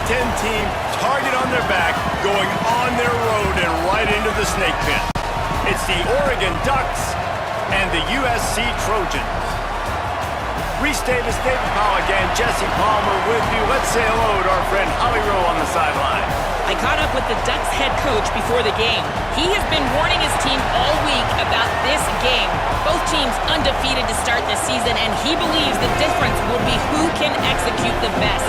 Ten team, target on their back, going on their road and right into the snake pit. It's the Oregon Ducks and the USC Trojans. Reese Davis, David Powell again, Jesse Palmer with you. Let's say hello to our friend Holly Rowe on the sideline. I caught up with the Ducks head coach before the game. He has been warning his team all week about this game. Both teams undefeated to start this season, and he believes the difference will be who can execute the best.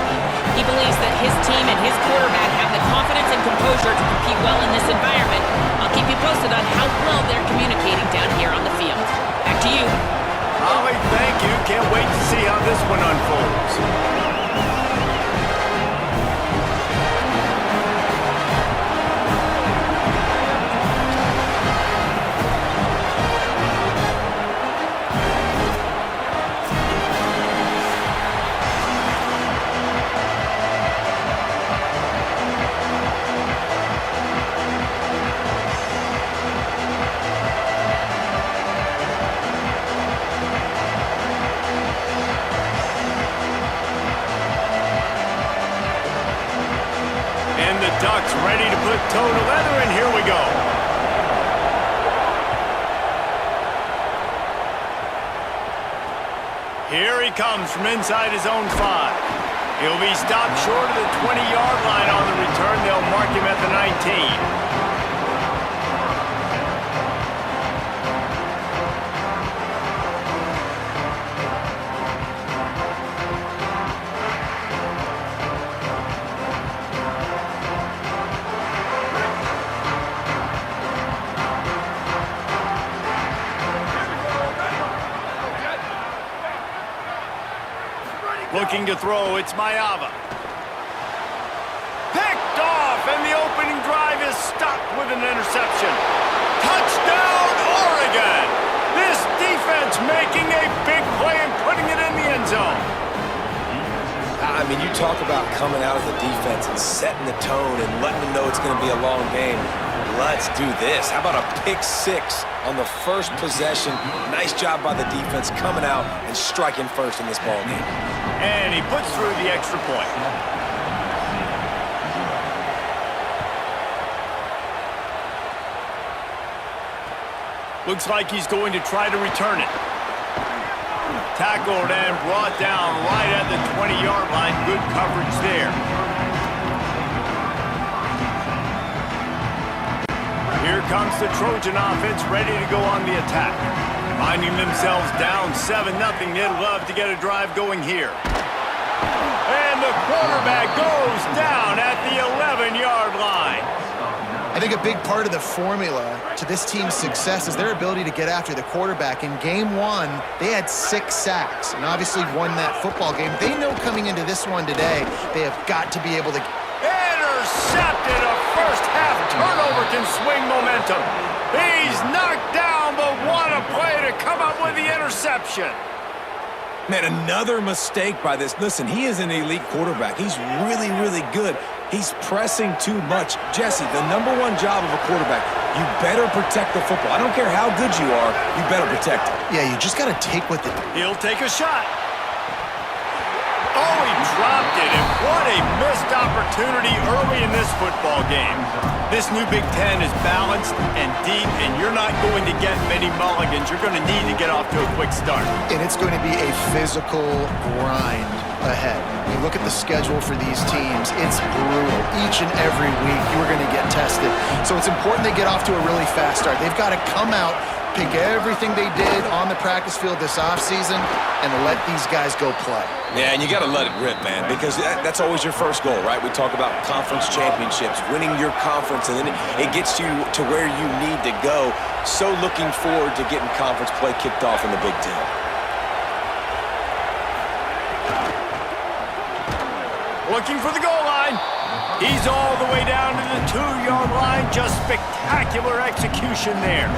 He believes that his team and his quarterback have the confidence and composure to compete well in this environment. I'll keep you posted on how well they're communicating down here on the field. Back to you. Holly, thank you. Can't wait to see how this one unfolds. Ducks ready to put toe to leather, and here we go. Here he comes from inside his own 5. He'll be stopped short of the 20-yard line on the return. They'll mark him at the 19. Looking to throw, it's Maiava. Picked off, and the opening drive is stopped with an interception. Touchdown, Oregon! This defense making a big play and putting it in the end zone. I mean, you talk about coming out of the defense and setting the tone and letting them know it's going to be a long game. Let's do this. How about a pick 6 on the first possession? Nice job by the defense coming out and striking first in this ball game. And he puts through the extra point. Looks like he's going to try to return it. Tackled and brought down right at the 20-yard line. Good coverage there. Here comes the Trojan offense ready to go on the attack. Finding themselves down 7-0. They'd love to get a drive going here. And the quarterback goes down at the 11-yard line. I think a big part of the formula to this team's success is their ability to get after the quarterback. In game 1, they had 6 sacks and obviously won that football game. They know coming into this one today, they have got to be able to... Intercepted! A first-half turnover can swing momentum. He's knocked down, but what a play to come up with the interception. Man, another mistake by this. Listen, he is an elite quarterback. He's really, really good. He's pressing too much. Jesse, the #1 job of a quarterback, you better protect the football. I don't care how good you are, you better protect it. Yeah, you just got to take what the... He'll take a shot. Oh, he dropped it, and what a missed opportunity early in this football game. This new Big Ten is balanced and deep, and you're not going to get many mulligans. You're going to need to get off to a quick start. And it's going to be a physical grind ahead. You look at the schedule for these teams, it's brutal. Each and every week, you are going to get tested. So it's important they get off to a really fast start. They've got to come out, pick everything they did on the practice field this offseason, and let these guys go play. Yeah, and you got to let it rip, man, because that's always your first goal, right? We talk about conference championships, winning your conference, and then it gets you to where you need to go. So looking forward to getting conference play kicked off in the Big Ten. Looking for the goal line. He's all the way down to the 2-yard line. Just spectacular execution there.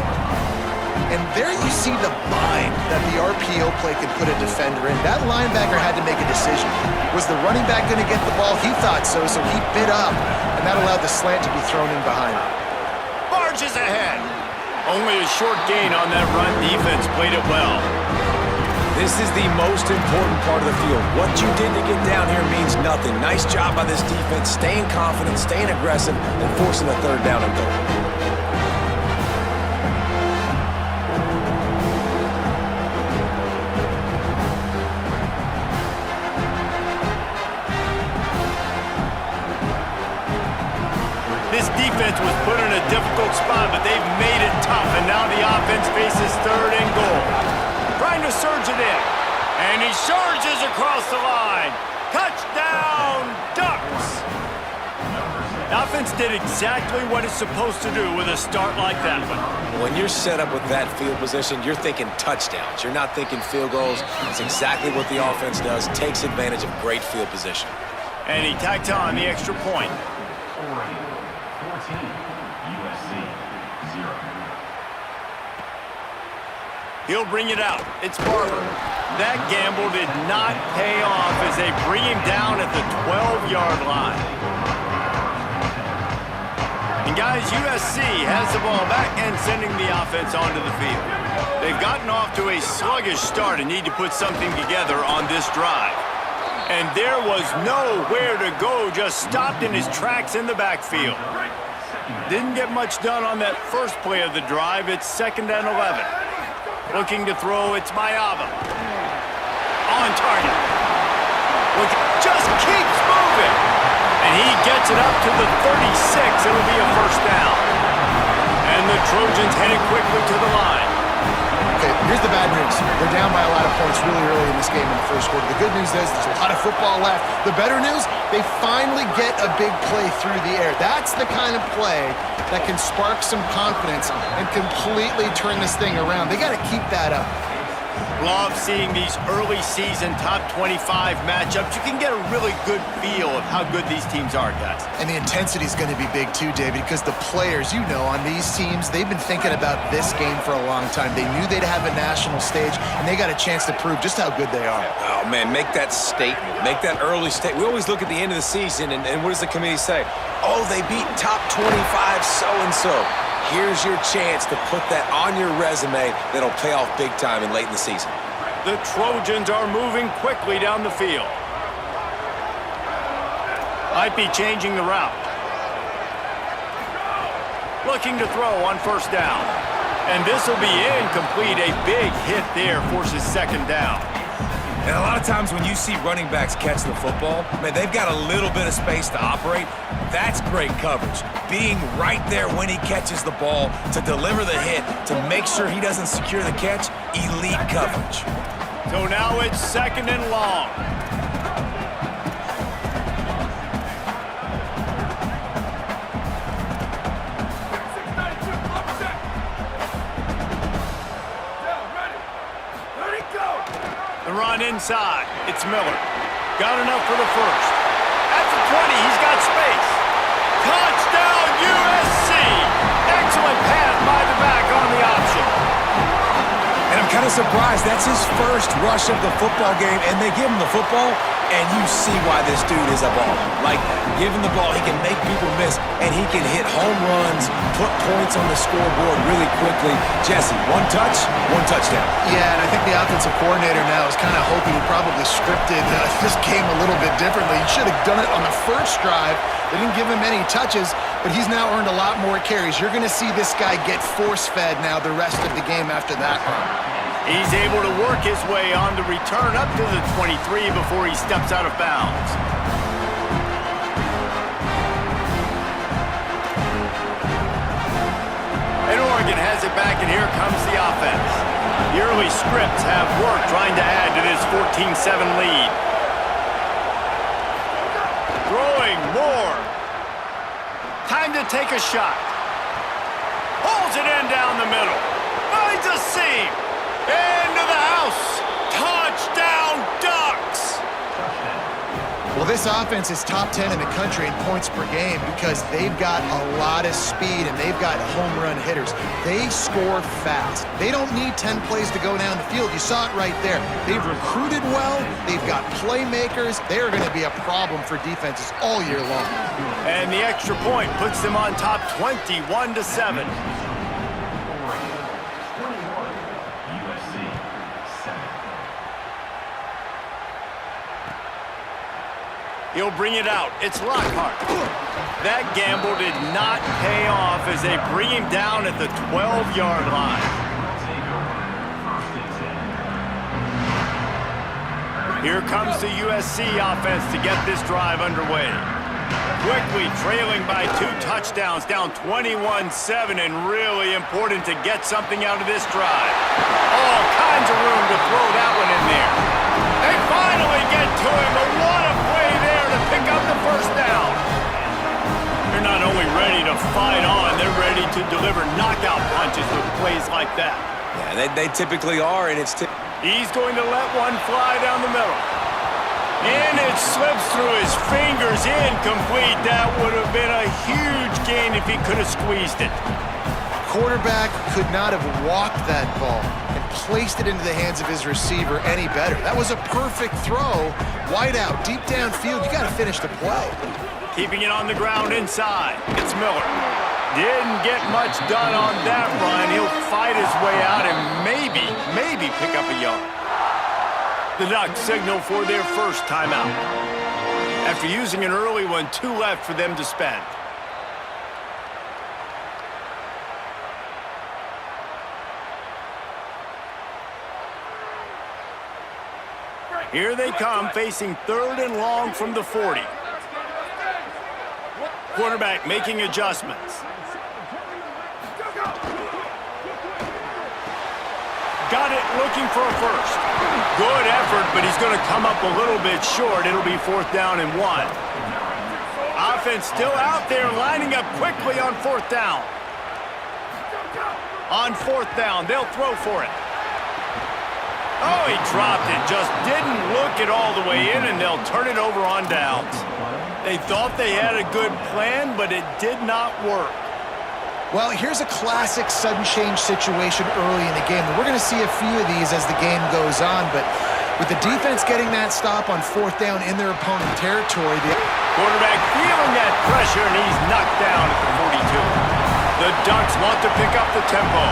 And there you see the bind that the RPO play could put a defender in. That linebacker had to make a decision. Was the running back going to get the ball? He thought so, so he bit up, and that allowed the slant to be thrown in behind him. Barges ahead. Only a short gain on that run. Defense played it well. This is the most important part of the field. What you did to get down here means nothing. Nice job by this defense, staying confident, staying aggressive, and forcing a third down and goal. This defense was put in a difficult spot, but they've made it tough, and now the offense faces third and goal. Trying to surge it in, and he surges across the line. Touchdown, Ducks! The offense did exactly what it's supposed to do with a start like that one. When you're set up with that field position, you're thinking touchdowns. You're not thinking field goals. It's exactly what the offense does, takes advantage of great field position. And he tacked on the extra point. 14, USC, 0. He'll bring it out. It's Barber. That gamble did not pay off as they bring him down at the 12-yard line. And guys, USC has the ball back and sending the offense onto the field. They've gotten off to a sluggish start and need to put something together on this drive. And there was nowhere to go, just stopped in his tracks in the backfield. Didn't get much done on that first play of the drive. It's 2nd and 11. Looking to throw, it's Maiava. On target. Look, just keeps moving. And he gets it up to the 36. It'll be a first down. And the Trojans headed quickly to the line. Okay, here's the bad news. They're down by a lot of points really early in this game in the first quarter. The good news is there's a lot of football left. The better news, they finally get a big play through the air. That's the kind of play that can spark some confidence and completely turn this thing around. They got to keep that up. Love seeing these early season top 25 matchups. You can get a really good feel of how good these teams are, guys. And the intensity is going to be big too, David, because the players, you know, on these teams, they've been thinking about this game for a long time. They knew they'd have a national stage, and they got a chance to prove just how good they are. Oh, man, make that statement. Make that early statement. We always look at the end of the season, and what does the committee say? Oh, they beat top 25 so-and-so. Here's your chance to put that on your resume that'll pay off big time and late in the season. The Trojans are moving quickly down the field. Might be changing the route. Looking to throw on first down. And this will be incomplete. A big hit there forces 2nd down. And a lot of times when you see running backs catch the football, man, they've got a little bit of space to operate. That's great coverage. Being right there when he catches the ball to deliver the hit, to make sure he doesn't secure the catch, elite coverage. So now it's 2nd and long. The run inside. It's Miller. Got enough for the first. At the 20, he's got space. Touchdown, USC! Excellent pass by the back on the option. And I'm kind of surprised. That's his first rush of the football game, and they give him the football, and you see why this dude is a baller. Like, give him the ball, he can make people miss, and he can hit home runs, put points on the scoreboard really quickly. Jesse, one touch, one touchdown. Yeah, and I think the offensive coordinator now is kind of hoping he probably scripted this game a little bit differently. He should have done it on the first drive. They didn't give him any touches, but he's now earned a lot more carries. You're going to see this guy get force-fed now the rest of the game after that run. He's able to work his way on the return up to the 23 before he steps out of bounds. And Oregon has it back, and here comes the offense. The early scripts have worked trying to add to this 14-7 lead. Throwing more. Time to take a shot. Pulls it in down the middle. Finds a seam. Into the house. Touchdown, Ducks! Well, this offense is top 10 in the country in points per game because they've got a lot of speed and they've got home run hitters. They score fast. They don't need 10 plays to go down the field. You saw it right there. They've recruited well. They've got playmakers. They're going to be a problem for defenses all year long. And the extra point puts them on top 21-7. He'll bring it out. It's Lockhart. That gamble did not pay off as they bring him down at the 12-yard line. Here comes the USC offense to get this drive underway. Quickly trailing by 2 touchdowns, down 21-7, and really important to get something out of this drive. All kinds of room to throw that one in there. They finally get to him, but what a play there to pick up the first down. They're not only ready to fight on, they're ready to deliver knockout punches with plays like that. Yeah, they typically are, and it's He's going to let one fly down the middle. And it slips through his fingers, incomplete. That would have been a huge gain if he could have squeezed it. Quarterback could not have walked that ball and placed it into the hands of his receiver any better. That was a perfect throw. Wide out, deep downfield. You got to finish the play. Keeping it on the ground inside. It's Miller. Didn't get much done on that run. He'll fight his way out and maybe pick up a yard. The Ducks signal for their first timeout. After using an early one, 2 left for them to spend. Here they come, facing 3rd and long from the 40. Quarterback making adjustments. Got it, looking for a first. Good effort, but he's going to come up a little bit short. It'll be 4th down and 1. Offense still out there, lining up quickly on 4th down. On 4th down, they'll throw for it. Oh, he dropped it. Just didn't look it all the way in, and they'll turn it over on downs. They thought they had a good plan, but it did not work. Well, here's a classic sudden change situation early in the game. We're going to see a few of these as the game goes on, but with the defense getting that stop on 4th down in their opponent territory, the quarterback feeling that pressure, and he's knocked down at the 42. The Ducks want to pick up the tempo.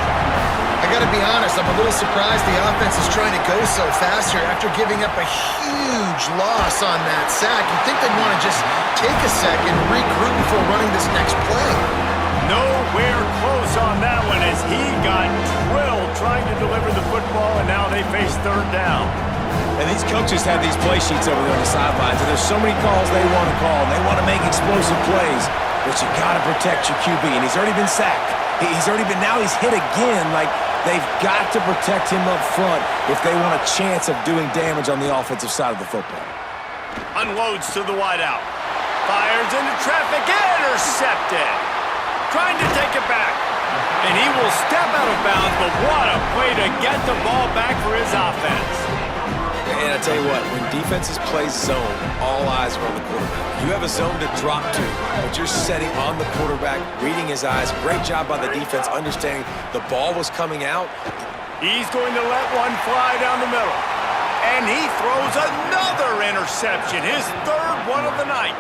I got to be honest, I'm a little surprised the offense is trying to go so fast here after giving up a huge loss on that sack. You'd think they'd want to just take a second, regroup before running this next play. Nowhere close on that one as he got drilled trying to deliver the football, and now they face 3rd down. And these coaches have these play sheets over there on the sidelines, and there's so many calls they want to call. They want to make explosive plays, but you got to protect your QB, and he's already been sacked. Now he's hit again. Like, they've got to protect him up front if they want a chance of doing damage on the offensive side of the football. Unloads to the wideout. Fires into traffic, intercepted. Trying to take it back. And he will step out of bounds, but what a play to get the ball back for his offense. And I tell you what, when defenses play zone, all eyes are on the quarterback. You have a zone to drop to, but you're setting on the quarterback, reading his eyes. Great job by the defense, understanding the ball was coming out. He's going to let one fly down the middle. And he throws another interception, his 3rd one of the night.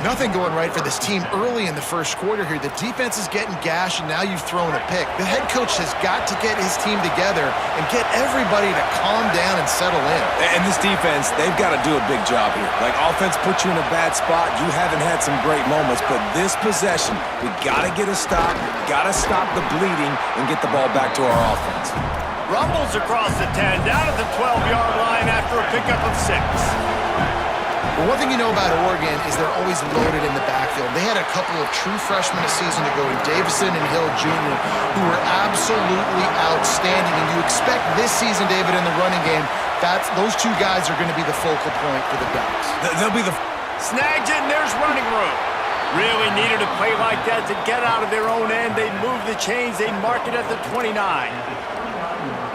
Nothing going right for this team early in the first quarter here. The defense is getting gashed, and now you've thrown a pick. The head coach has got to get his team together and get everybody to calm down and settle in. And this defense, they've got to do a big job here. Like, offense put you in a bad spot. You haven't had some great moments, but this possession, we got to get a stop, got to stop the bleeding, and get the ball back to our offense. Rumbles across the 10, down at the 12-yard line after a pickup of 6. Well, one thing you know about Oregon is they're always loaded in the backfield. They had a couple of true freshmen a season ago in Davison and Hill Jr. who were absolutely outstanding. And you expect this season, David, in the running game, those 2 guys are going to be the focal point for the Ducks. They'll be the... Snags it, and there's running room. Really needed a play like that to get out of their own end. They'd move the chains. They'd mark it at the 29.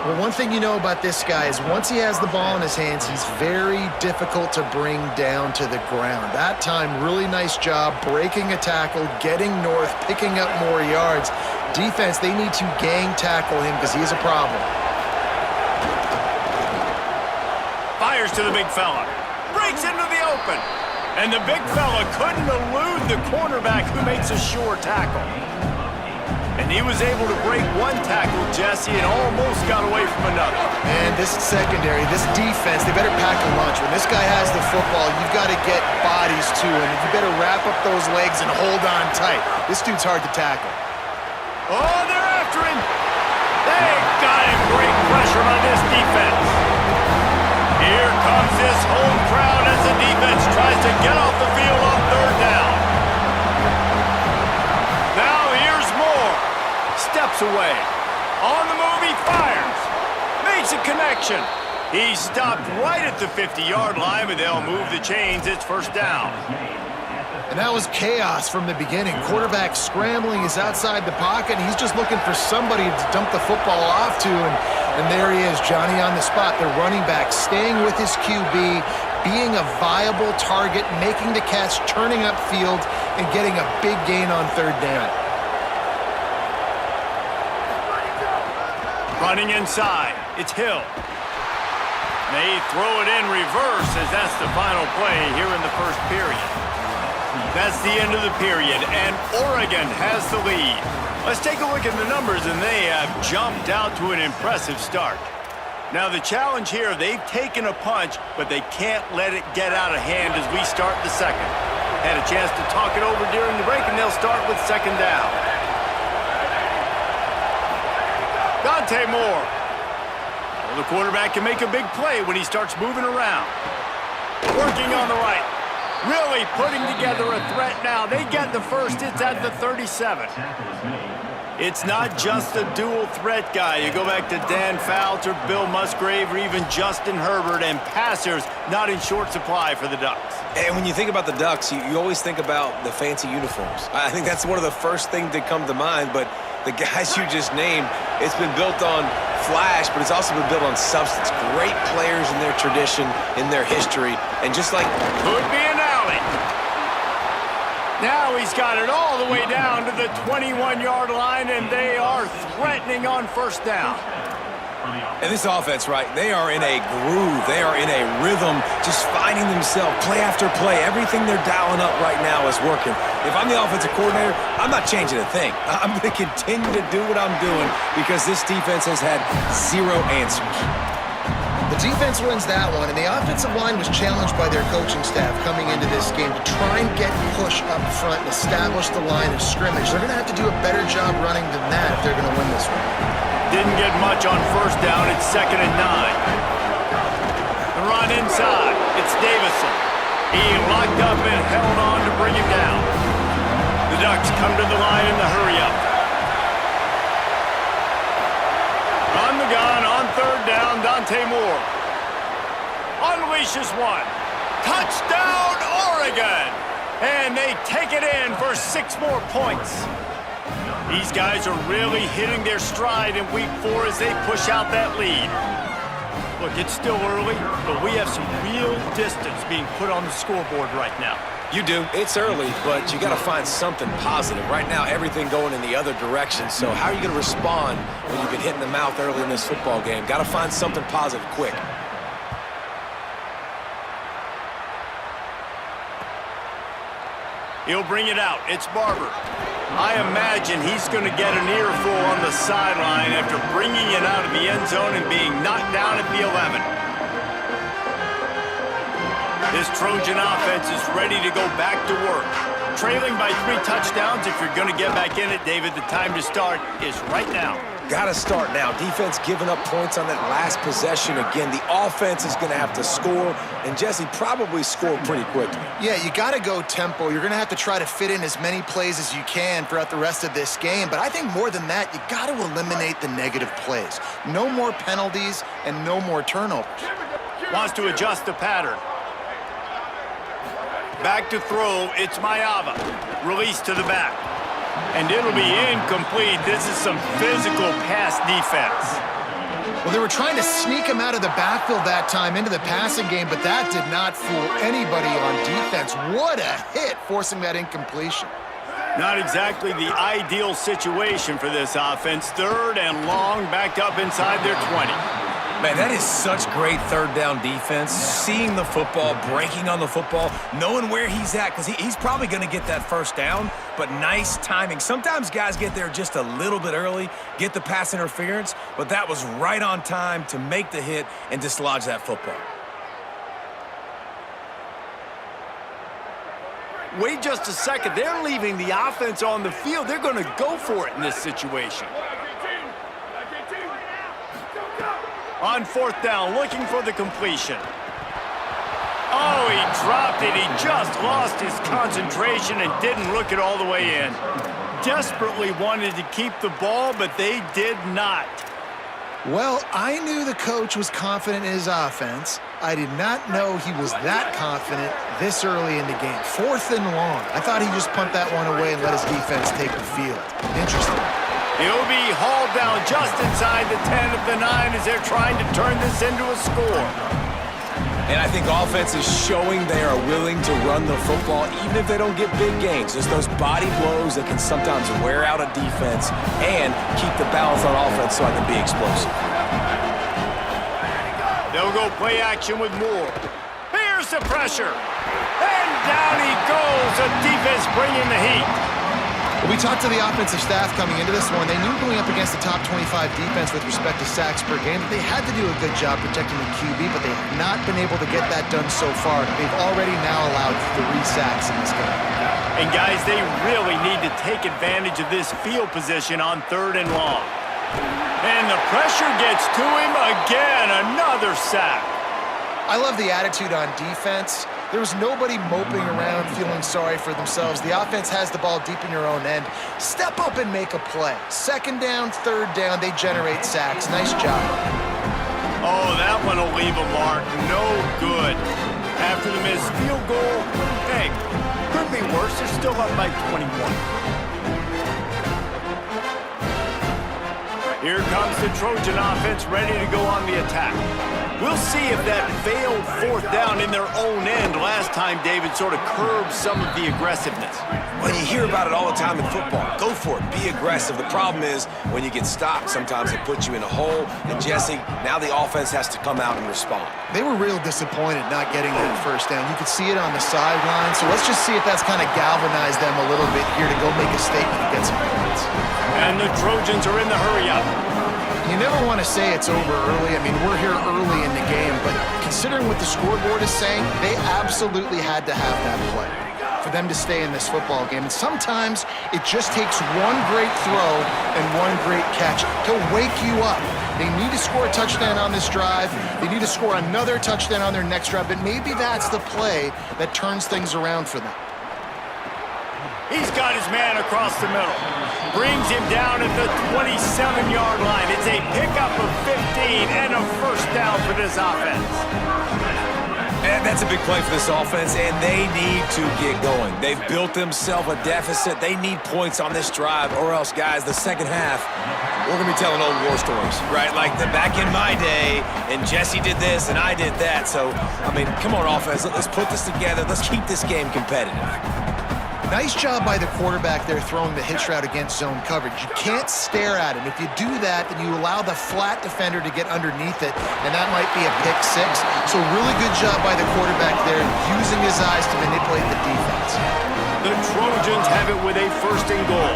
Well, one thing you know about this guy is once he has the ball in his hands, he's very difficult to bring down to the ground. That time, really nice job breaking a tackle, getting north, picking up more yards. Defense, they need to gang tackle him because he is a problem. Fires to the big fella. Breaks into the open. And the big fella couldn't elude the cornerback who makes a sure tackle. And And he was able to break one tackle, Jesse, and almost got away from another. And this secondary, this defense, they better pack a lunch. When this guy has the football, you've got to get bodies to him. You better wrap up those legs and hold on tight. This dude's hard to tackle. Oh, they're after him. They got him. Great pressure on this defense. Here comes this home crowd as the defense tries to get off the field on third down. Now here's Moore. Steps away. On the move, he fires. Makes a connection. He stopped right at the 50-yard line, but they'll move the chains. It's first down. And that was chaos from the beginning. Quarterback scrambling, he's outside the pocket, and he's just looking for somebody to dump the football off to, and there he is, Johnny on the spot. The running back staying with his QB, being a viable target, making the catch, turning upfield, and getting a big gain on third down. Running inside, it's Hill. They throw it in reverse as that's the final play here in the first period. That's the end of the period, and Oregon has the lead. Let's take a look at the numbers, and they have jumped out to an impressive start. Now, the challenge here, they've taken a punch, but they can't let it get out of hand as we start the second. Had a chance to talk it over during the break, and they'll start with second down. Dante Moore. Well, the quarterback can make a big play when he starts moving around. Working on the right. Really putting together a threat now. They get the first. It's at the 37. It's not just a dual threat guy. You go back to Dan Fouts or Bill Musgrave or even Justin Herbert, and passers not in short supply for the Ducks. And when you think about the Ducks, you always think about the fancy uniforms. I think that's one of the first things that come to mind, but the guys you just named, it's been built on flash, but it's also been built on substance. Great players in their tradition, in their history, and just like... Could be an alley. Now he's got it all the way down to the 21-yard line, and they are threatening on first down. And this offense, right, they are in a groove. They are in a rhythm, just finding themselves play after play. Everything they're dialing up right now is working. If I'm the offensive coordinator, I'm not changing a thing. I'm going to continue to do what I'm doing because this defense has had zero answers. The defense wins that one, and the offensive line was challenged by their coaching staff coming into this game to try and get push up front and establish the line of scrimmage. They're going to have to do a better job running than that if they're going to win this one. Didn't get much on first down. It's 2nd and 9. The run inside. It's Davison. He locked up and held on to bring him down. The Ducks come to the line in the hurry-up. On the gun, on third down, Dante Moore. Unleashes one. Touchdown, Oregon! And they take it in for 6 more points. These guys are really hitting their stride in week 4 as they push out that lead. Look, it's still early, but we have some real distance being put on the scoreboard right now. You do. It's early, but you got to find something positive. Right now, everything going in the other direction. So how are you going to respond when you've been hit in the mouth early in this football game? Got to find something positive quick. He'll bring it out. It's Barber. I imagine he's going to get an earful on the sideline after bringing it out of the end zone and being knocked down at the 11. This Trojan offense is ready to go back to work. Trailing by 3 touchdowns. If you're going to get back in it, David, the time to start is right now. Got to start now. Defense giving up points on that last possession again. The offense is going to have to score, and Jesse probably score pretty quickly. Yeah, you got to go tempo. You're going to have to try to fit in as many plays as you can throughout the rest of this game. But I think more than that, you got to eliminate the negative plays. No more penalties and no more turnovers. Wants to adjust the pattern. Back to throw, it's Maiava. Release to the back. And it'll be incomplete. This is some physical pass defense. Well, they were trying to sneak him out of the backfield that time into the passing game, but that did not fool anybody on defense. What a hit, forcing that incompletion. Not exactly the ideal situation for this offense. 3rd and long, backed up inside their 20. Man, that is such great third down defense. Seeing the football, breaking on the football, knowing where he's at, because he's probably going to get that first down, but nice timing. Sometimes guys get there just a little bit early, get the pass interference, but that was right on time to make the hit and dislodge that football. Wait just a second. They're leaving the offense on the field. They're going to go for it in this situation. On fourth down, looking for the completion. Oh, he dropped it. He just lost his concentration and didn't look it all the way in. Desperately wanted to keep the ball, but they did not. Well, I knew the coach was confident in his offense. I did not know he was that confident this early in the game. 4th and long. I thought he'd just punt that one away and let his defense take the field. Interesting. He'll be hauled down just inside the 10 of the 9 as they're trying to turn this into a score. And I think offense is showing they are willing to run the football even if they don't get big gains. Just those body blows that can sometimes wear out a defense and keep the balance on offense so I can be explosive. They'll go play action with Moore. Here's the pressure. And down he goes. The defense bringing the heat. Well, we talked to the offensive staff coming into this one. They knew going up against the top 25 defense with respect to sacks per game that they had to do a good job protecting the QB, but they have not been able to get that done so far. They've already now allowed 3 sacks in this game. And guys, they really need to take advantage of this field position on 3rd and long. And the pressure gets to him again. Another sack. I love the attitude on defense. There was nobody moping around feeling sorry for themselves. The offense has the ball deep in your own end. Step up and make a play. 2nd down, 3rd down, they generate sacks. Nice job. Oh, that one will leave a mark. No good. After the missed field goal, hey, could be worse. They're still up by 21. Here comes the Trojan offense ready to go on the attack. We'll see if that failed 4th down in their own end last time David sort of curbed some of the aggressiveness. Well, you hear about it all the time in football. Go for it. Be aggressive. The problem is when you get stopped, sometimes it puts you in a hole. And Jesse, now the offense has to come out and respond. They were real disappointed not getting that 1st down. You could see it on the sideline. So let's just see if that's kind of galvanized them a little bit here to go make a statement and get some points. And the Trojans are in the hurry-up. You never want to say it's over early. I mean, we're here early in the game, but considering what the scoreboard is saying, they absolutely had to have that play for them to stay in this football game. And sometimes it just takes one great throw and one great catch to wake you up. They need to score a touchdown on this drive. They need to score another touchdown on their next drive, but maybe that's the play that turns things around for them. He's got his man across the middle. Brings him down at the 27-yard line. It's a pickup of 15 and a 1st down for this offense. And that's a big play for this offense, and they need to get going. They've built themselves a deficit. They need points on this drive, or else, guys, the second half, we're going to be telling old war stories, right? Like back in my day, and Jesse did this, and I did that. So, I mean, come on, offense. Let's put this together. Let's keep this game competitive. Nice job by the quarterback there throwing the hitch route against zone coverage. You can't stare at him. If you do that, then you allow the flat defender to get underneath it, and that might be a pick 6. So really good job by the quarterback there, using his eyes to manipulate the defense. The Trojans have it with a 1st and goal.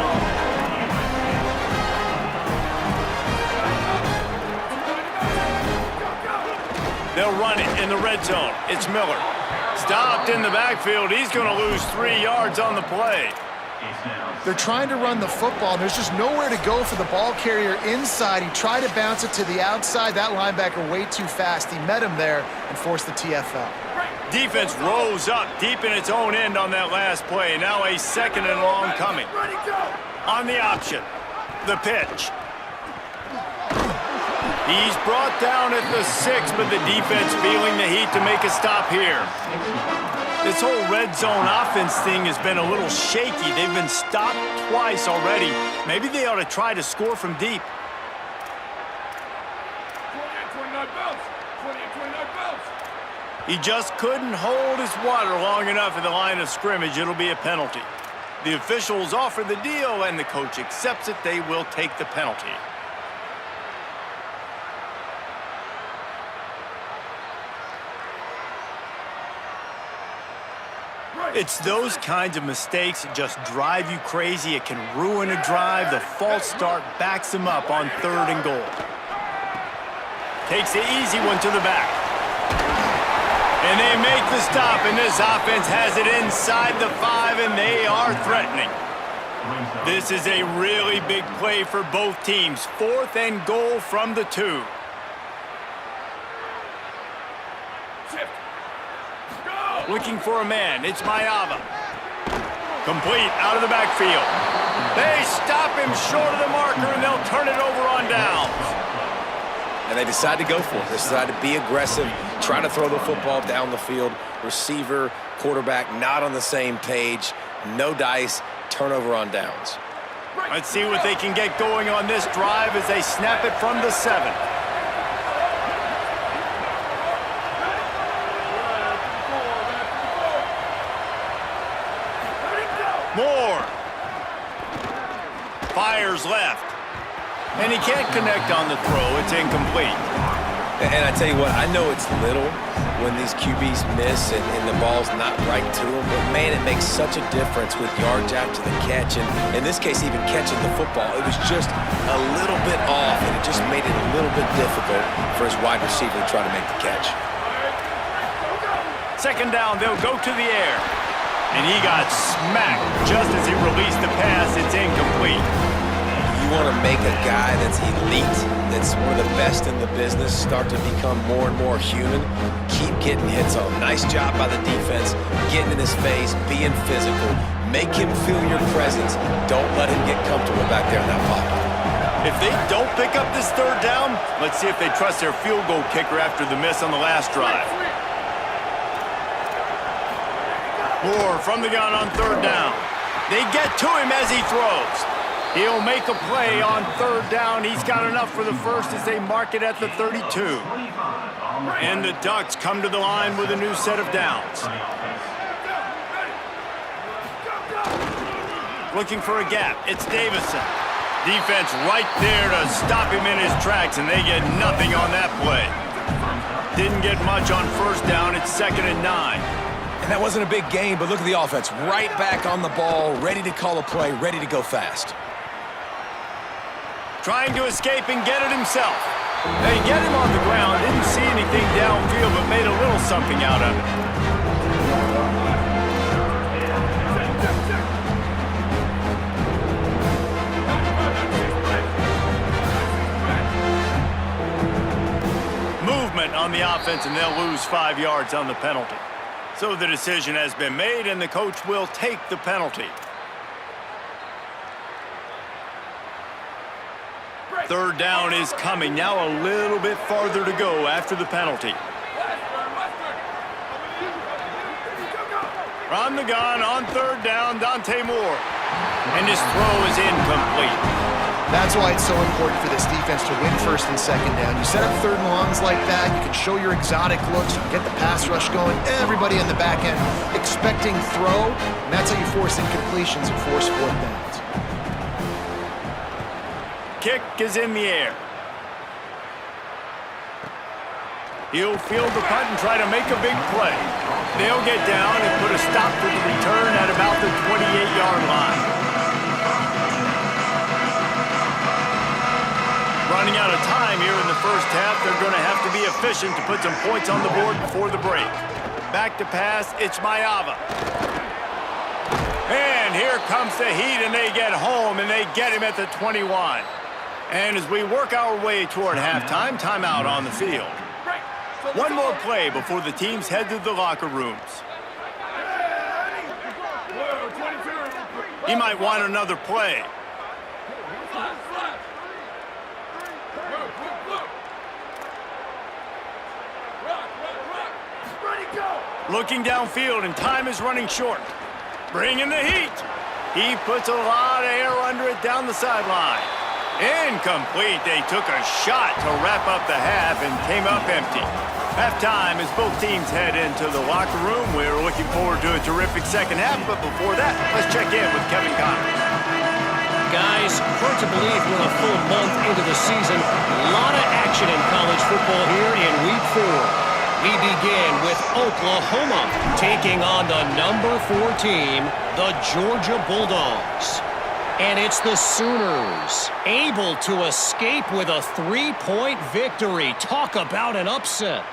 They'll run it in the red zone. It's Miller. Stopped in the backfield. He's going to lose 3 yards on the play. They're trying to run the football, and there's just nowhere to go for the ball carrier inside. He tried to bounce it to the outside. That linebacker way too fast. He met him there and forced the TFL. Defense rose up deep in its own end on that last play. Now a 2nd and long coming. On the option. The pitch. He's brought down at the 6, but the defense feeling the heat to make a stop here. This whole red zone offense thing has been a little shaky. They've been stopped twice already. Maybe they ought to try to score from deep. 28-29 bounce. 28-29 bounce. He just couldn't hold his water long enough at the line of scrimmage. It'll be a penalty. The officials offer the deal, and the coach accepts it. They will take the penalty. It's those kinds of mistakes that just drive you crazy. It can ruin a drive. The false start backs them up on 3rd and goal. Takes the easy one to the back. And they make the stop, and this offense has it inside the 5, and they are threatening. This is a really big play for both teams. 4th and goal from the 2. Looking for a man. It's Maiava. Complete out of the backfield. They stop him short of the marker, and they'll turn it over on downs. And they decide to go for it. They decide to be aggressive, try to throw the football down the field. Receiver, quarterback, not on the same page. No dice, turnover on downs. Let's see what they can get going on this drive as they snap it from the 7. Moore. Fires left. And he can't connect on the throw. It's incomplete. And I tell you what, I know it's little when these QBs miss and the ball's not right to them, but man, it makes such a difference with yards after the catch. And in this case, even catching the football, it was just a little bit off, and it just made it a little bit difficult for his wide receiver to try to make the catch. 2nd down, they'll go to the air. And he got smacked just as he released the pass. It's incomplete. You want to make a guy that's elite, that's one of the best in the business, start to become more and more human. Keep getting hits on him. Nice job by the defense, getting in his face, being physical. Make him feel your presence. Don't let him get comfortable back there in that pocket. If they don't pick up this 3rd down, let's see if they trust their field goal kicker after the miss on the last drive. Moore from the gun on 3rd down. They get to him as he throws. He'll make a play on 3rd down. He's got enough for the first as they mark it at the 32. And the Ducks come to the line with a new set of downs. Looking for a gap. It's Davison. Defense right there to stop him in his tracks, and they get nothing on that play. Didn't get much on 1st down. It's 2nd and 9. And that wasn't a big gain, but look at the offense. Right back on the ball, ready to call a play, ready to go fast. Trying to escape and get it himself. They get him on the ground, didn't see anything downfield, but made a little something out of it. Movement on the offense, and they'll lose 5 yards on the penalty. So the decision has been made, and the coach will take the penalty. 3rd down is coming. Now a little bit farther to go after the penalty. From the gun on 3rd down, Dante Moore. And his throw is incomplete. That's why it's so important for this defense to win 1st and 2nd down. You set up 3rd and longs like that, you can show your exotic looks, you can get the pass rush going, everybody in the back end expecting throw, and that's how you force incompletions and force 4th downs. Kick is in the air. He'll field the punt and try to make a big play. They'll get down and put a stop to the return at about the 28-yard line. Running out of time here in the 1st half, they're going to have to be efficient to put some points on the board before the break. Back to pass, it's Maiava. And here comes the heat, and they get home, and they get him at the 21. And as we work our way toward halftime, timeout on the field. One more play before the teams head to the locker rooms. He might want another play. Looking downfield, and time is running short. Bringing the heat. He puts a lot of air under it down the sideline. Incomplete. They took a shot to wrap up the half and came up empty. Halftime as both teams head into the locker room. We're looking forward to a terrific 2nd half, but before that, let's check in with Kevin Connors. Guys, hard to believe we're a full month into the season. A lot of action in college football here in Week 4. We begin with Oklahoma taking on the number 4 team, the Georgia Bulldogs. And it's the Sooners, able to escape with a 3-point victory. Talk about an upset.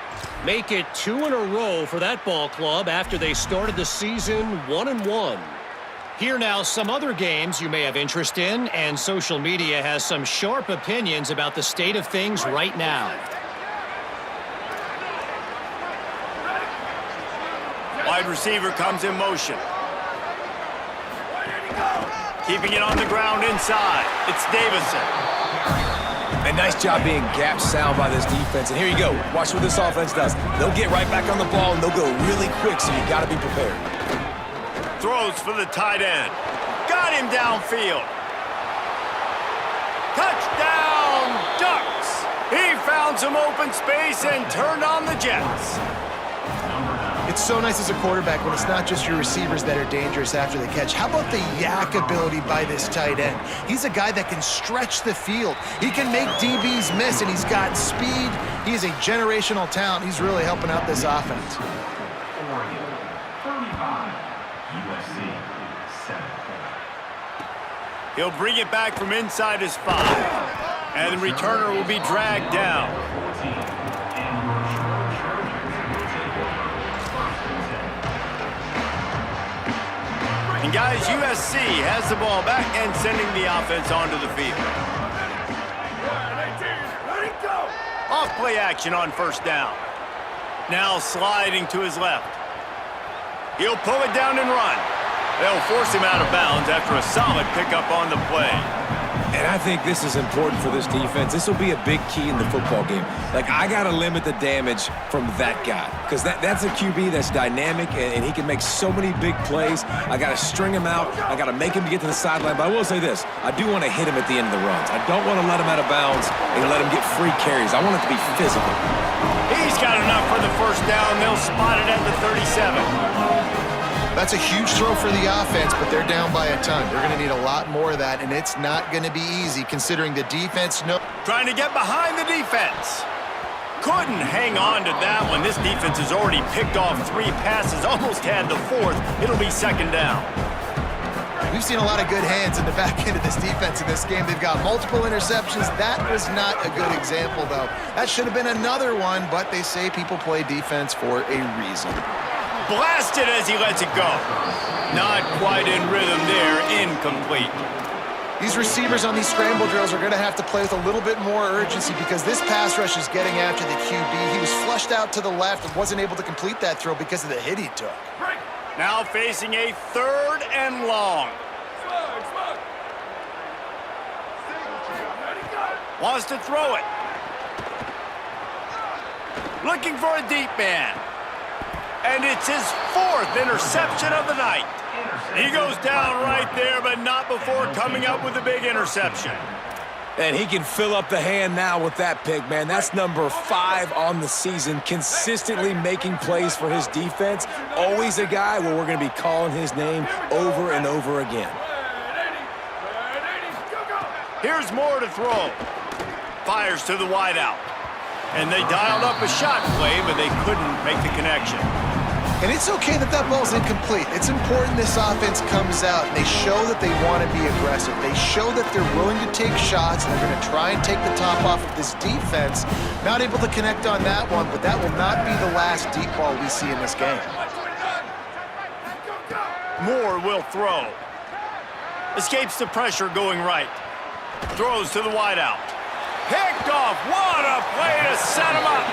Make it 2 in a row for that ball club after they started the season 1-1. Here now, some other games you may have interest in, and social media has some sharp opinions about the state of things right now. Wide receiver comes in motion. Keeping it on the ground inside. It's Davison. A nice job being gap sound by this defense. And here you go. Watch what this offense does. They'll get right back on the ball, and they'll go really quick, so you got to be prepared. Throws for the tight end. Got him downfield. Touchdown, Ducks. He found some open space and turned on the Jets. It's so nice as a quarterback when it's not just your receivers that are dangerous after the catch. How about the yak ability by this tight end? He's a guy that can stretch the field. He can make DBs miss, and he's got speed. He's a generational talent. He's really helping out this offense. Oregon, 35. USC, 7. He'll bring it back from inside his 5. And the returner will be dragged down. 14. And your Charlotte Chargers will take over first and 10. And guys, USC has the ball back and sending the offense onto the field. Off play action on first down. Now sliding to his left. He'll pull it down and run. They'll force him out of bounds after a solid pickup on the play. And I think this is important for this defense. This will be a big key in the football game. Like, I got to limit the damage from that guy because that's a QB that's dynamic, and he can make so many big plays. I got to string him out. I got to make him get to the sideline. But I will say this. I do want to hit him at the end of the runs. I don't want to let him out of bounds and let him get free carries. I want it to be physical. He's got enough for the first down. They'll spot it at the 37. That's a huge throw for the offense, but they're down by a ton. They're going to need a lot more of that, and it's not going to be easy considering the defense. Trying to get behind the defense. Couldn't hang on to that one. This defense has already picked off 3 passes, almost had the 4th. It'll be second down. We've seen a lot of good hands in the back end of this defense in this game. They've got multiple interceptions. That was not a good example, though. That should have been another one, but they say people play defense for a reason. Blasted as he lets it go. Not quite in rhythm there. Incomplete. These receivers on these scramble drills are going to have to play with a little bit more urgency because this pass rush is getting after the QB. He was flushed out to the left and wasn't able to complete that throw because of the hit he took. Now facing a 3rd and long. Wants to throw it. Looking for a deep man. And it's his 4th interception of the night. He goes down right there, but not before coming up with a big interception. And he can fill up the hand now with that pick, man. That's number 5 on the season, consistently making plays for his defense. Always a guy where we're going to be calling his name over and over again. Here's more to throw. Fires to the wideout. And they dialed up a shot play, but they couldn't make the connection. And it's okay that that ball's incomplete. It's important this offense comes out and they show that they want to be aggressive. They show that they're willing to take shots and they're going to try and take the top off of this defense. Not able to connect on that one, but that will not be the last deep ball we see in this game. Moore will throw. Escapes the pressure going right. Throws to the wideout. Picked off. What a play to set him up.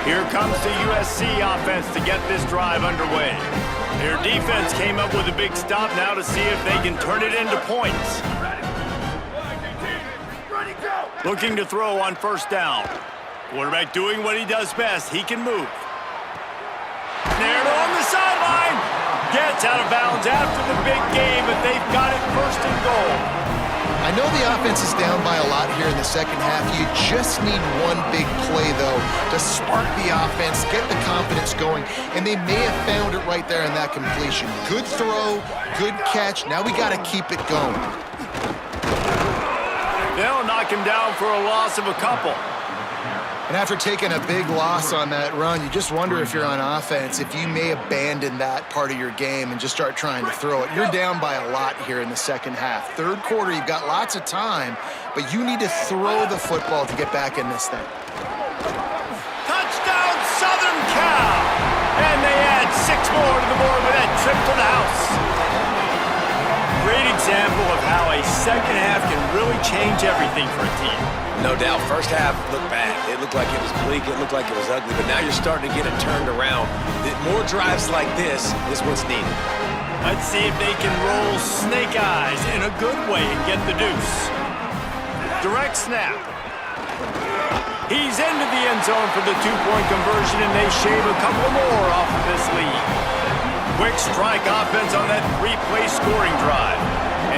Here comes the USC offense to get this drive underway. Their defense came up with a big stop now to see if they can turn it into points. Looking to throw on first down. Quarterback doing what he does best. He can move. Snared on the sideline. Gets out of bounds after the big game, but they've got it 1st and goal. I know the offense is down by a lot here in the second half. You just need one big play, though, to spark the offense, get the confidence going, and they may have found it right there in that completion. Good throw, good catch. Now we got to keep it going. They'll knock him down for a loss of a couple. And after taking a big loss on that run, you just wonder if you're on offense, if you may abandon that part of your game and just start trying to throw it. You're down by a lot here in the second half. Third quarter, you've got lots of time, but you need to throw the football to get back in this thing. Touchdown, Southern Cal! And they add 6 more to the board with that trip to the house. Great example of how a second half can really change everything for a team. No doubt. First half looked bad. It looked like it was bleak. It looked like it was ugly. But now you're starting to get it turned around. More drives like this is what's needed. Let's see if they can roll snake eyes in a good way and get the deuce. Direct snap. He's into the end zone for the 2-point conversion, and they shave a couple more off of this lead. Quick strike offense on that 3-play scoring drive.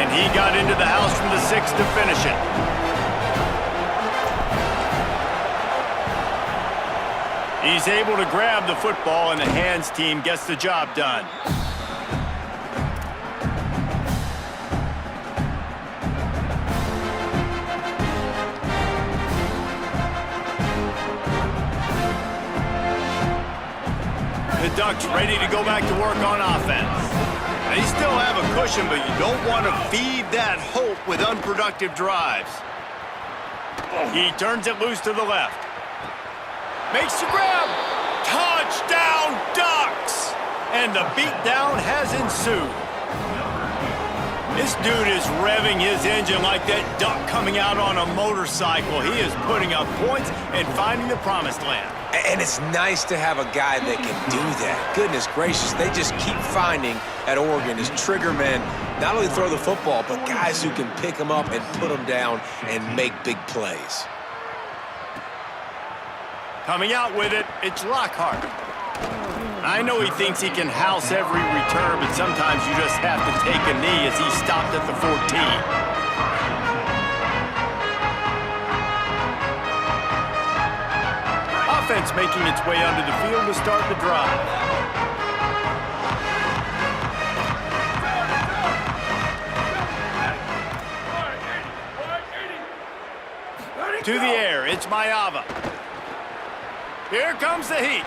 And he got into the house from the 6 to finish it. He's able to grab the football, and the hands team gets the job done. The Ducks ready to go back to work on offense. They still have a cushion, but you don't want to feed that hope with unproductive drives. He turns it loose to the left. Makes the grab. Touchdown, Ducks! And the beatdown has ensued. This dude is revving his engine like that duck coming out on a motorcycle. He is putting up points and finding the promised land. And it's nice to have a guy that can do that. Goodness gracious, they just keep finding at Oregon as trigger men, not only throw the football, but guys who can pick them up and put them down and make big plays. Coming out with it, it's Lockhart. I know he thinks he can house every return, but sometimes you just have to take a knee as he stopped at the 14. Offense making its way onto the field to start the drive. To the air, it's Maiava. Here comes the heat.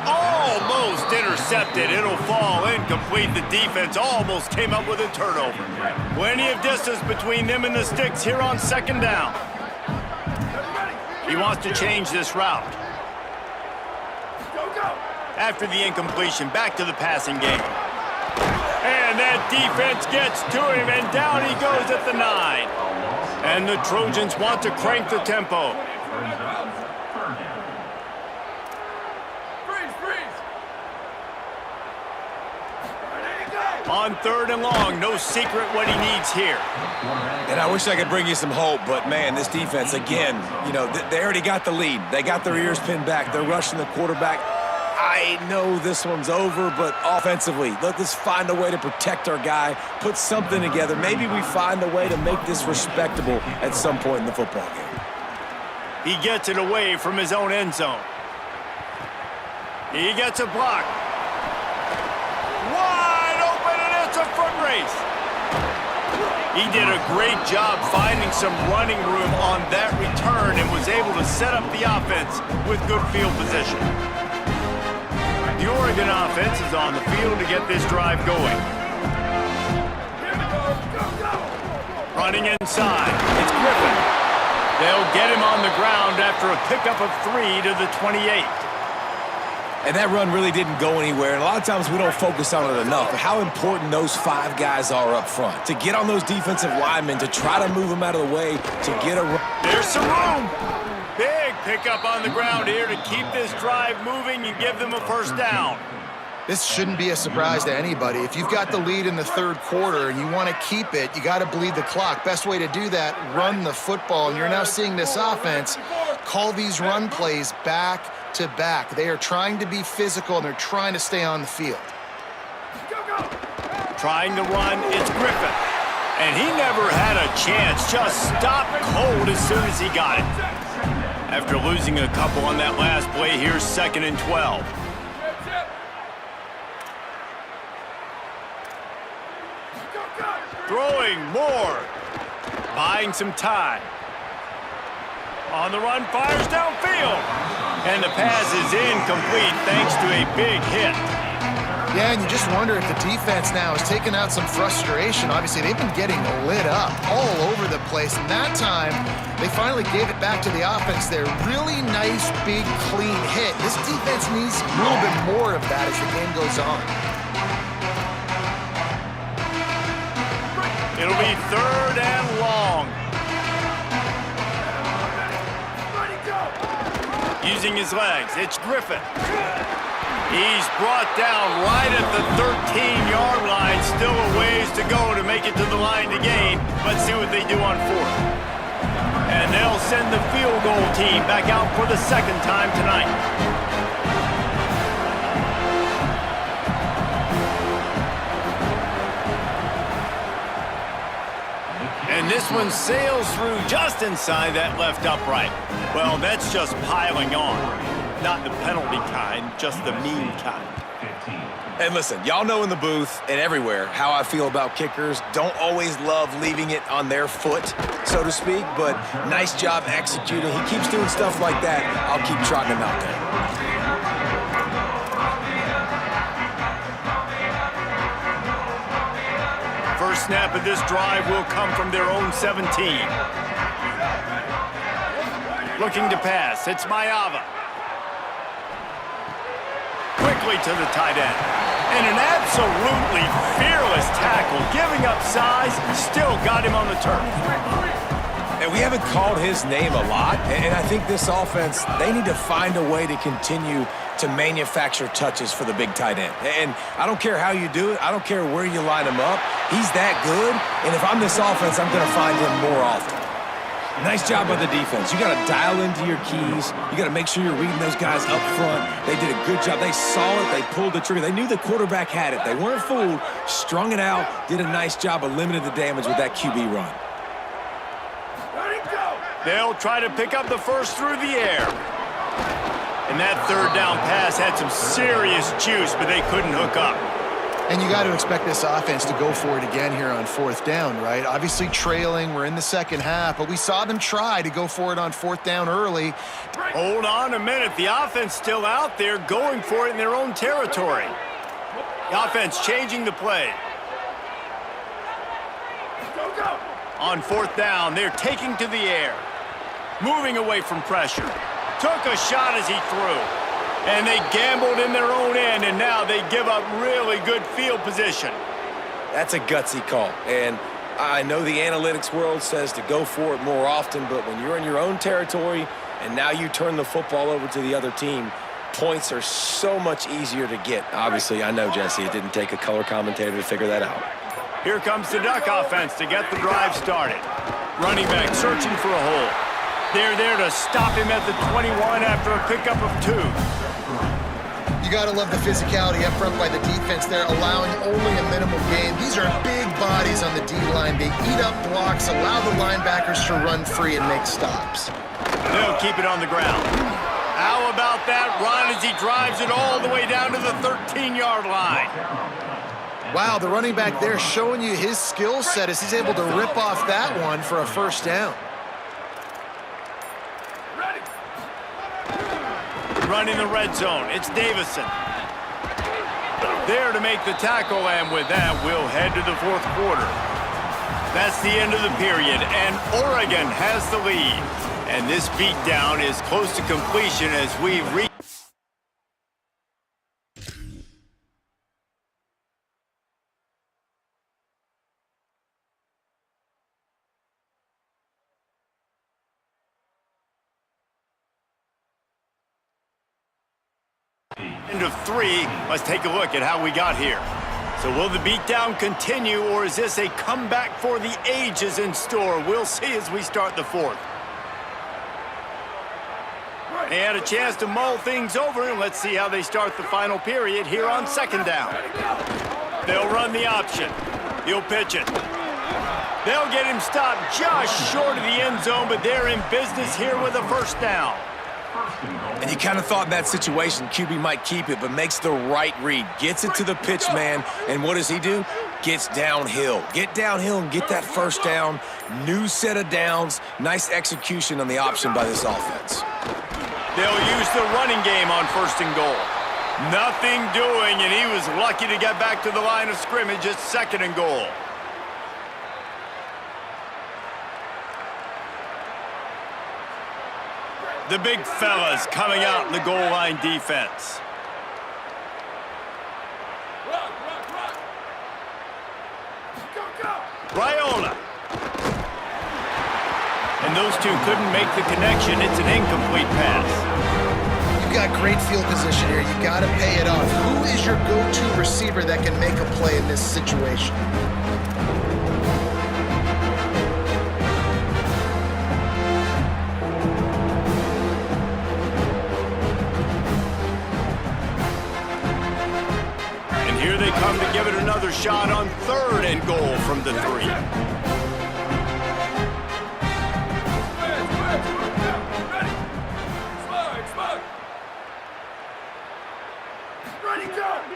Almost intercepted. It'll fall incomplete. The defense almost came up with a turnover. Plenty of distance between them and the sticks here on second down. He wants to change this route. After the incompletion, back to the passing game. And that defense gets to him, and down he goes at the 9. And the Trojans want to crank the tempo. On third and long, no secret what he needs here. And I wish I could bring you some hope, but man, this defense, again, you know, they already got the lead. They got their ears pinned back. They're rushing the quarterback. I know this one's over, but offensively, let's find a way to protect our guy, put something together. Maybe we find a way to make this respectable at some point in the football game. He gets it away from his own end zone. He gets a block. Wide open, and it's a foot race. He did a great job finding some running room on that return and was able to set up the offense with good field position. The Oregon offense is on the field to get this drive going. Running inside, it's Griffin. They'll get him on the ground after a pickup of 3 to the 28. And that run really didn't go anywhere. And a lot of times we don't focus on it enough, but how important those 5 guys are up front. To get on those defensive linemen, to try to move them out of the way, to get a run. There's some room. Big pickup on the ground here to keep this drive moving and give them a first down. This shouldn't be a surprise to anybody. If you've got the lead in the third quarter and you want to keep it, you got to bleed the clock. Best way to do that, run the football. And you're now seeing this offense call these run plays back to back. They are trying to be physical, and they're trying to stay on the field. Trying to run, it's Griffin. And he never had a chance, just stopped cold as soon as he got it. After losing a couple on that last play, here's 2nd and 12. Throwing more. Buying some time. On the run, fires downfield. And the pass is incomplete thanks to a big hit. Yeah, and you just wonder if the defense now is taking out some frustration. Obviously, they've been getting lit up all over the place. And that time, they finally gave it back to the offense there. Really nice, big, clean hit. This defense needs a little bit more of that as the game goes on. It'll be 3rd and long. Using his legs, it's Griffin. He's brought down right at the 13-yard line. Still a ways to go to make it to the line to gain. Let's see what they do on 4th. And they'll send the field goal team back out for the 2nd time tonight. And this one sails through just inside that left upright. Well, that's just piling on. Not the penalty kind, just the mean kind. And listen, y'all know in the booth and everywhere how I feel about kickers. Don't always love leaving it on their foot, so to speak, but nice job executing. He keeps doing stuff like that. I'll keep trotting him out there. First snap of this drive will come from their own 17. Looking to pass, it's Maiava. Quickly to the tight end. And an absolutely fearless tackle, giving up size, still got him on the turf. And we haven't called his name a lot, and I think this offense, they need to find a way to continue to manufacture touches for the big tight end. And I don't care how you do it. I don't care where you line him up. He's that good, and if I'm this offense, I'm going to find him more often. Nice job by the defense. You got to dial into your keys. You got to make sure you're reading those guys up front. They did a good job. They saw it. They pulled the trigger. They knew the quarterback had it. They weren't fooled. Strung it out. Did a nice job of limiting the damage with that QB run. They'll try to pick up the first through the air. And that 3rd down pass had some serious juice, but they couldn't hook up. And you got to expect this offense to go for it again here on 4th down, right? Obviously trailing, we're in the 2nd half, but we saw them try to go for it on 4th down early. Hold on a minute. The offense still out there going for it in their own territory. The offense changing the play. On 4th down, they're taking to the air. Moving away from pressure. Took a shot as he threw. And they gambled in their own end, and now they give up really good field position. That's a gutsy call. And I know the analytics world says to go for it more often, but when you're in your own territory and now you turn the football over to the other team, points are so much easier to get. Obviously, I know, Jesse, it didn't take a color commentator to figure that out. Here comes the Duck offense to get the drive started. Running back searching for a hole. They're there to stop him at the 21 after a pickup of 2. You got to love the physicality up front by the defense there, allowing only a minimal gain. These are big bodies on the D-line. They eat up blocks, allow the linebackers to run free and make stops. They'll keep it on the ground. How about that run as he drives it all the way down to the 13-yard line? Wow, the running back there showing you his skill set as he's able to rip off that one for a 1st down. Running the red zone, it's Davison. There to make the tackle, and with that, we'll head to the 4th quarter. That's the end of the period, and Oregon has the lead. And this beatdown is close to completion as we reach. End of 3, let's take a look at how we got here. So will the beatdown continue, or is this a comeback for the ages in store? We'll see as we start the 4th. They had a chance to mull things over, and let's see how they start the final period here on 2nd down. They'll run the option. He'll pitch it. They'll get him stopped just short of the end zone, but they're in business here with a 1st down. First and goal. And you kind of thought in that situation QB might keep it, but makes the right read. Gets it to the pitch man, and what does he do? Gets downhill. Get downhill and get that first down. New set of downs. Nice execution on the option by this offense. They'll use the running game on first and goal. Nothing doing, and he was lucky to get back to the line of scrimmage at second and goal. The big fellas coming out in the goal line defense. Run, run, run. Go, go. Raiola. And those two couldn't make the connection. It's an incomplete pass. You've got great field position here. You got to pay it off. Who is your go-to receiver that can make a play in this situation? And here they come to give it another shot on third and goal from the 3.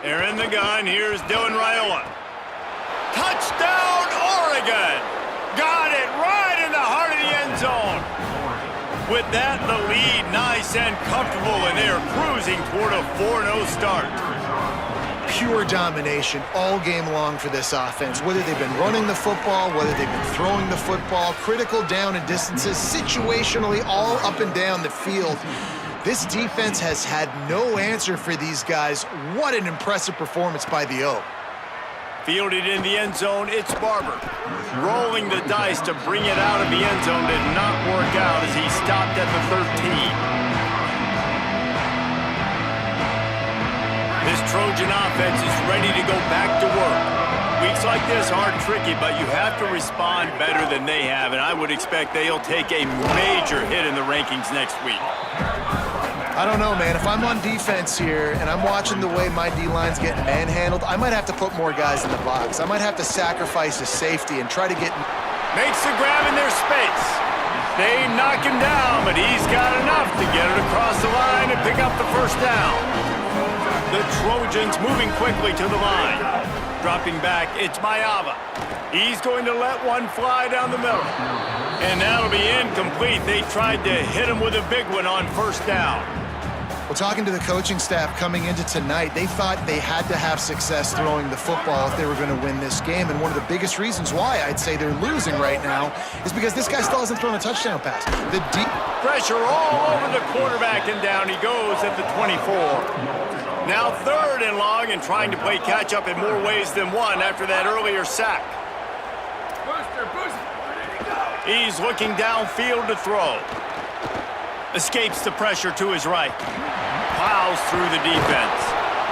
They're in the gun. Here's Dylan Raiola. Touchdown, Oregon! Got it right in the heart of the end zone. With that, the lead nice and comfortable, and they're cruising toward a 4-0 start. Pure domination all game long for this offense. Whether they've been running the football, whether they've been throwing the football, critical down and distances, situationally all up and down the field. This defense has had no answer for these guys. What an impressive performance by the O. Fielded in the end zone, it's Barber. Rolling the dice to bring it out of the end zone did not work out as he stopped at the 13. This Trojan offense is ready to go back to work. Weeks like this are tricky, but you have to respond better than they have, and I would expect they'll take a major hit in the rankings next week. I don't know, man. If I'm on defense here and I'm watching the way my D-line's getting manhandled, I might have to put more guys in the box. I might have to sacrifice a safety and try to get... Makes the grab in their space. They knock him down, but he's got enough to get it across the line and pick up the first down. The Trojans moving quickly to the line. Dropping back, it's Maiava. He's going to let one fly down the middle. And that'll be incomplete. They tried to hit him with a big one on first down. Well, talking to the coaching staff coming into tonight, they thought they had to have success throwing the football if they were going to win this game. And one of the biggest reasons why I'd say they're losing right now is because this guy still hasn't thrown a touchdown pass. The deep pressure all over the quarterback, and down he goes at the 24. Now third and long, and trying to play catch-up in more ways than one after that earlier sack. Booster, booster. Where did he go? He's looking downfield to throw. Escapes the pressure to his right. Plows through the defense.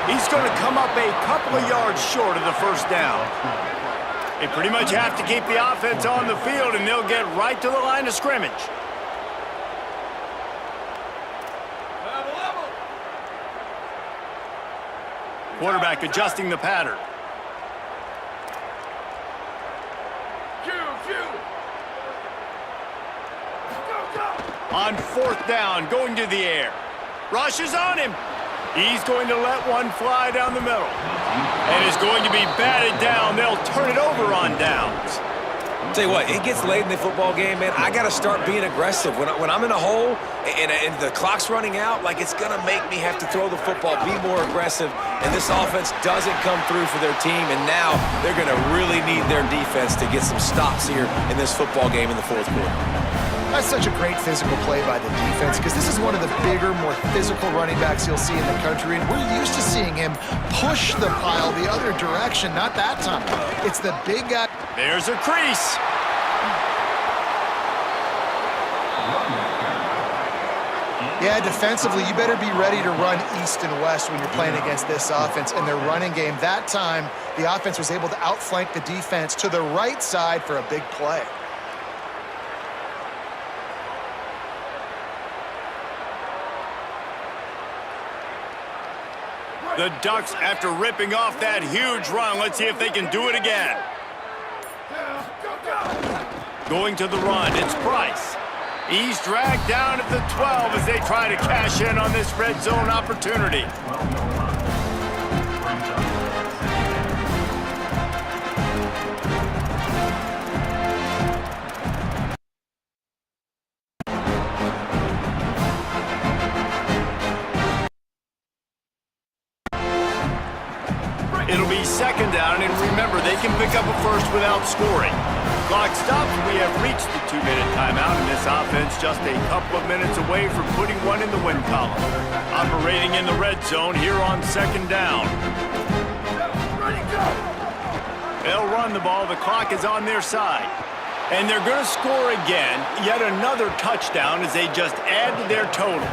He's going to come up a couple of yards short of the first down. They pretty much have to keep the offense on the field, and they'll get right to the line of scrimmage. Level. Quarterback adjusting the pattern. Q. Go. On fourth down, going to the air. Rush is on him. He's going to let one fly down the middle. And is going to be batted down. They'll turn it over on downs. Tell you what, it gets late in the football game, man. I got to start being aggressive. When I'm in a hole and the clock's running out, like, it's going to make me have to throw the football, be more aggressive. And this offense doesn't come through for their team, and now they're going to really need their defense to get some stops here in this football game in the fourth quarter. That's such a great physical play by the defense because this is one of the bigger, more physical running backs you'll see in the country, and we're used to seeing him push the pile the other direction. Not that time. It's the big guy. There's a crease. Yeah, defensively, you better be ready to run east and west when you're playing against this offense. And their running game, that time, the offense was able to outflank the defense to the right side for a big play. The Ducks, after ripping off that huge run, let's see if they can do it again. Going to the run, it's Price. He's dragged down at the 12 as they try to cash in on this red zone opportunity. It'll be second down, and remember, they can pick up a first without scoring. Clock stops. We have reached the 2-minute timeout, and this offense just a couple of minutes away from putting one in the win column. Operating in the red zone here on second down. Ready, go! They'll run the ball. The clock is on their side. And they're going to score again. Yet another touchdown as they just add to their total.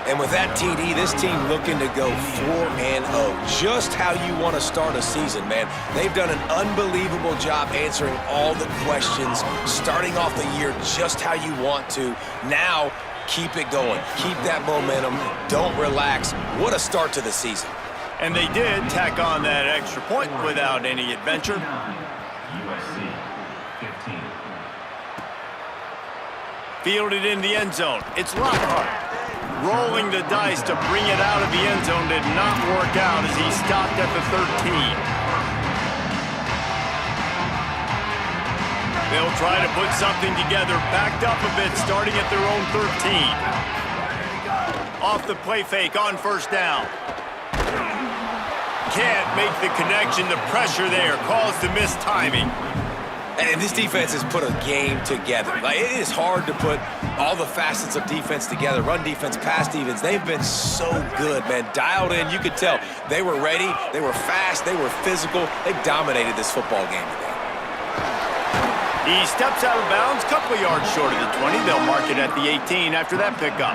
And with that TD, this team looking to go 4-0. Just how you want to start a season, man. They've done an unbelievable job answering all the questions, starting off the year just how you want to. Now, keep it going. Keep that momentum. Don't relax. What a start to the season. And they did tack on that extra point without any adventure. USC 15. Fielded in the end zone. It's Lockhart. Rolling the dice to bring it out of the end zone did not work out as he stopped at the 13. They'll try to put something together, backed up a bit, starting at their own 13. Off the play fake on first down. Can't make the connection. The pressure there caused the missed timing. And this defense has put a game together. Like, it is hard to put all the facets of defense together. Run defense, pass defense. They've been so good, man. Dialed in. You could tell they were ready. They were fast. They were physical. They dominated this football game today. He steps out of bounds, couple of yards short of the 20. They'll mark it at the 18 after that pickup.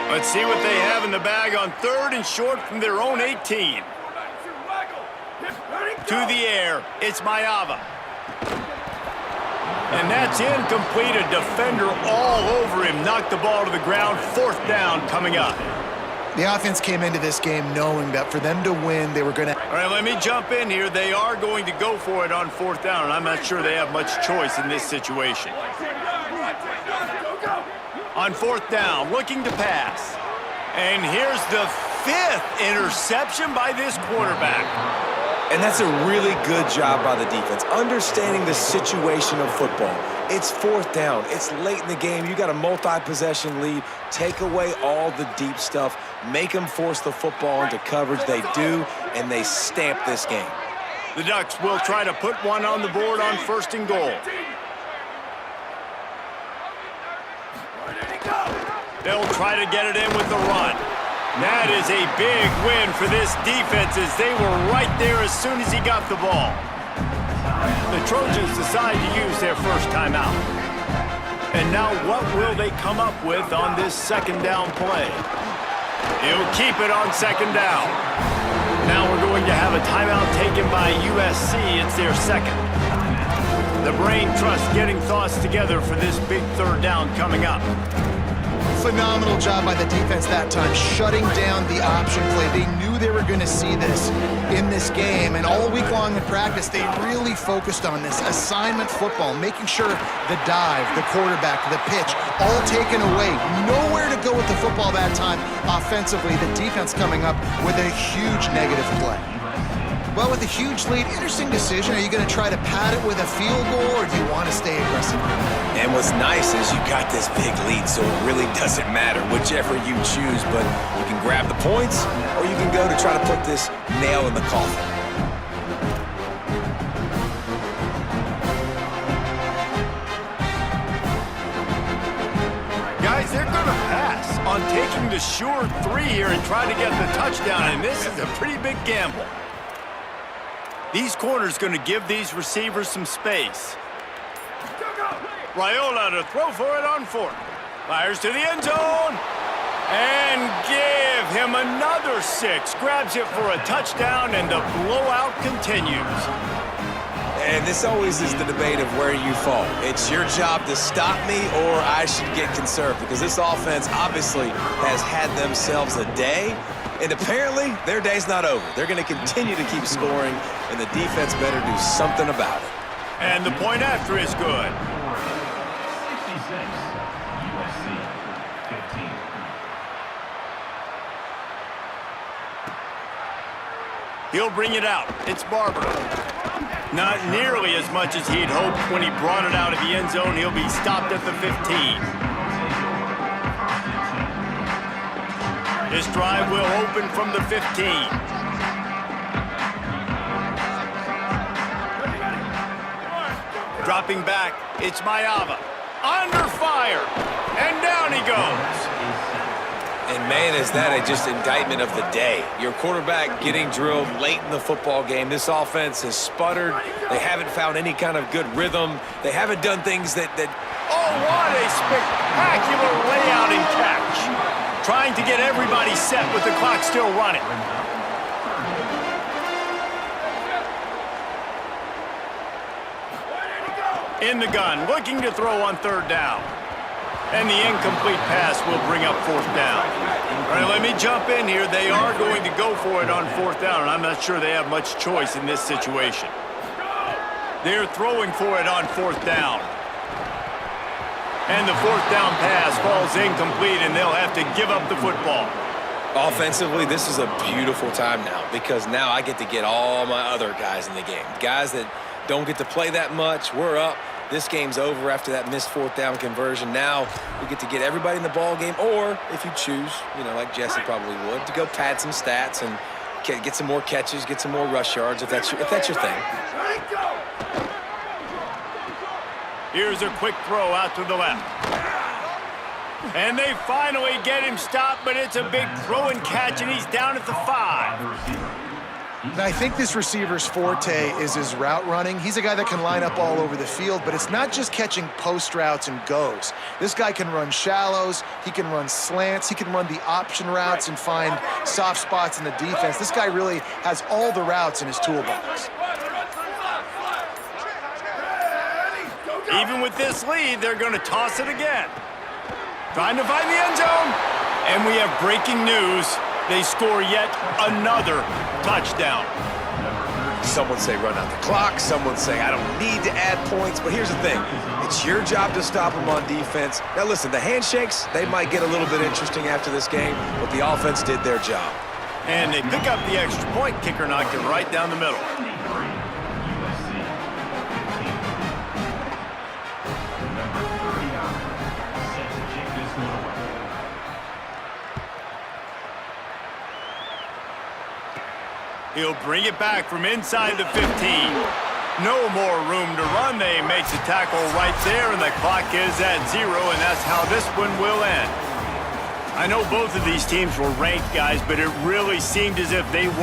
Let's see what they have in the bag on third and short from their own 18. To the air, it's Maiava. And that's incomplete. A defender all over him. Knocked the ball to the ground. Fourth down coming up. The offense came into this game knowing that for them to win, they were going to... All right, let me jump in here. They are going to go for it on fourth down, and I'm not sure they have much choice in this situation. On fourth down, looking to pass. And here's the fifth interception by this quarterback. And that's a really good job by the defense, understanding the situation of football. It's fourth down. It's late in the game. You got a multi-possession lead. Take away all the deep stuff. Make them force the football into coverage. They do, and they stamp this game. The Ducks will try to put one on the board on first and goal. They'll try to get it in with the run. That is a big win for this defense as they were right there as soon as he got the ball. The Trojans decide to use their first timeout. And now what will they come up with on this second down play? He'll keep it on second down. Now we're going to have a timeout taken by USC. It's their second. The brain trust getting thoughts together for this big third down coming up. Phenomenal job by the defense that time, shutting down the option play. They knew they were going to see this in this game, and all week long in practice, they really focused on this assignment football, making sure the dive, the quarterback, the pitch, all taken away. Nowhere to go with the football that time offensively. The defense coming up with a huge negative play. Well, with a huge lead, interesting decision. Are you going to try to pad it with a field goal, or do you want to stay aggressive? And what's nice is you got this big lead, so it really doesn't matter whichever you choose, but you can grab the points, or you can go to try to put this nail in the coffin. Guys, they're going to pass on taking the sure three here and try to get the touchdown, and this is a pretty big gamble. These corners going to give these receivers some space. Raiola to throw for it on fourth. Fires to the end zone. And give him another 6. Grabs it for a touchdown, and the blowout continues. And this always is the debate of where you fall. It's your job to stop me, or I should get conserved, because this offense obviously has had themselves a day, And apparently, their day's not over. They're going to continue to keep scoring, and the defense better do something about it. And the point after is good. 66, USC 15. He'll bring it out. It's Barber. Not nearly as much as he'd hoped when he brought it out of the end zone. He'll be stopped at the 15. This drive will open from the 15. Dropping back, it's Maiava. Under fire, and down he goes. And man, is that just indictment of the day. Your quarterback getting drilled late in the football game. This offense has sputtered. They haven't found any kind of good rhythm. They haven't done things that... Oh, what a spectacular layout and catch. Trying to get everybody set with the clock still running. In the gun, looking to throw on third down. And the incomplete pass will bring up fourth down. All right, let me jump in here. They are going to go for it on fourth down, and I'm not sure they have much choice in this situation. They're throwing for it on fourth down. And the fourth down pass falls incomplete, and they'll have to give up the football. Offensively, this is a beautiful time now because now I get to get all my other guys in the game. Guys that don't get to play that much. We're up. This game's over after that missed fourth down conversion. Now we get to get everybody in the ball game, or if you choose, you know, like Jesse probably would, to go pad some stats and get some more catches, get some more rush yards if that's your thing. Here's a quick throw out to the left. And they finally get him stopped, but it's a big throw and catch, and he's down at the 5. And I think this receiver's forte is his route running. He's a guy that can line up all over the field, but it's not just catching post routes and goes. This guy can run shallows, he can run slants, he can run the option routes and find soft spots in the defense. This guy really has all the routes in his toolbox. Even with this lead, they're going to toss it again. Trying to find the end zone. And we have breaking news. They score yet another touchdown. Some would say run out the clock. Some would say I don't need to add points. But here's the thing. It's your job to stop them on defense. Now, listen, the handshakes, they might get a little bit interesting after this game, but the offense did their job. And they pick up the extra point. Kicker knocked it right down the middle. He'll bring it back from inside the 15. No more room to run. They make the tackle right there, and the clock is at 0, and that's how this one will end. I know both of these teams were ranked, guys, but it really seemed as if they weren't.